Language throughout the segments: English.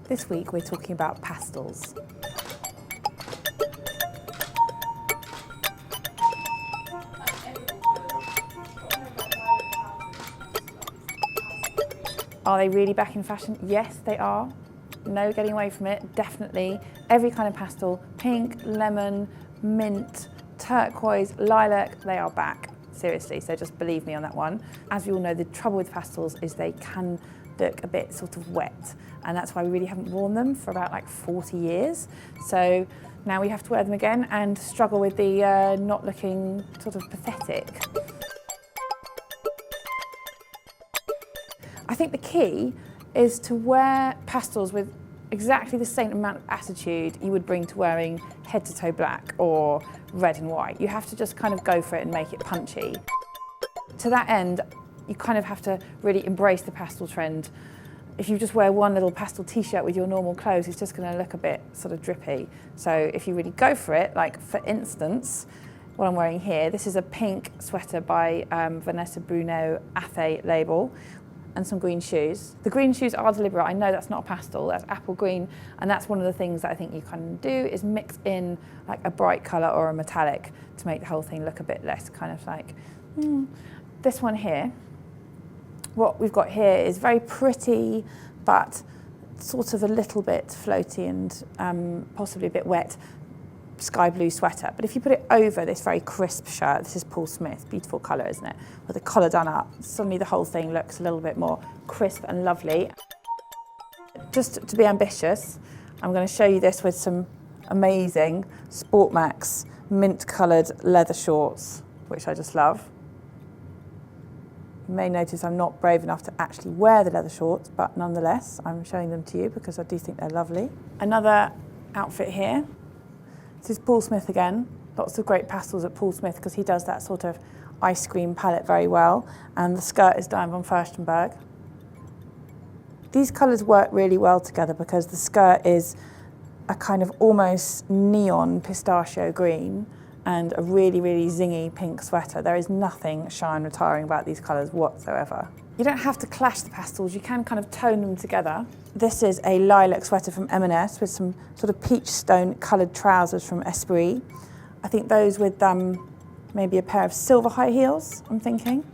This week we're talking about pastels. Are they really back in fashion? Yes, they are. No getting away from it, definitely. Every kind of pastel, pink, lemon, mint, turquoise, lilac, they are back, seriously, so just believe me on that one. As we all know, the trouble with pastels is they can look a bit sort of wet, and that's why we really haven't worn them for about like 40 years. So now we have to wear them again and struggle with the not looking sort of pathetic. I think the key is to wear pastels with exactly the same amount of attitude you would bring to wearing head to toe black or red and white. You have to just kind of go for it and make it punchy. To that end, you kind of have to really embrace the pastel trend. If you just wear one little pastel t-shirt with your normal clothes, it's just going to look a bit sort of drippy. So if you really go for it, like for instance, what I'm wearing here, this is a pink sweater by Vanessa Bruno Athe label, and some green shoes. The green shoes are deliberate. I know that's not a pastel, that's apple green, and that's one of the things that I think you can do is mix in like a bright colour or a metallic to make the whole thing look a bit less kind of like, This one here, what we've got here is very pretty, but sort of a little bit floaty and possibly a bit wet, sky blue sweater. But if you put it over this very crisp shirt, this is Paul Smith, beautiful colour, isn't it? With the collar done up, suddenly the whole thing looks a little bit more crisp and lovely. Just to be ambitious, I'm going to show you this with some amazing Sport Max mint coloured leather shorts, which I just love. You may notice I'm not brave enough to actually wear the leather shorts, but nonetheless, I'm showing them to you because I do think they're lovely. Another outfit here. This is Paul Smith again. Lots of great pastels at Paul Smith because he does that sort of ice cream palette very well. And the skirt is Diane von Furstenberg. These colours work really well together because the skirt is a kind of almost neon pistachio green and a really, really zingy pink sweater. There is nothing shy and retiring about these colours whatsoever. You don't have to clash the pastels, you can kind of tone them together. This is a lilac sweater from M&S with some sort of peach stone coloured trousers from Esprit. I think those with maybe a pair of silver high heels, I'm thinking.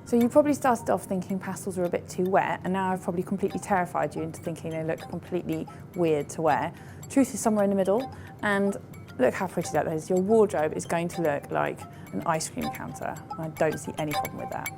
So you probably started off thinking pastels were a bit too wet, and now I've probably completely terrified you into thinking they look completely weird to wear. Truth is somewhere in the middle, and look how pretty that is. Your wardrobe is going to look like an ice cream counter, and I don't see any problem with that.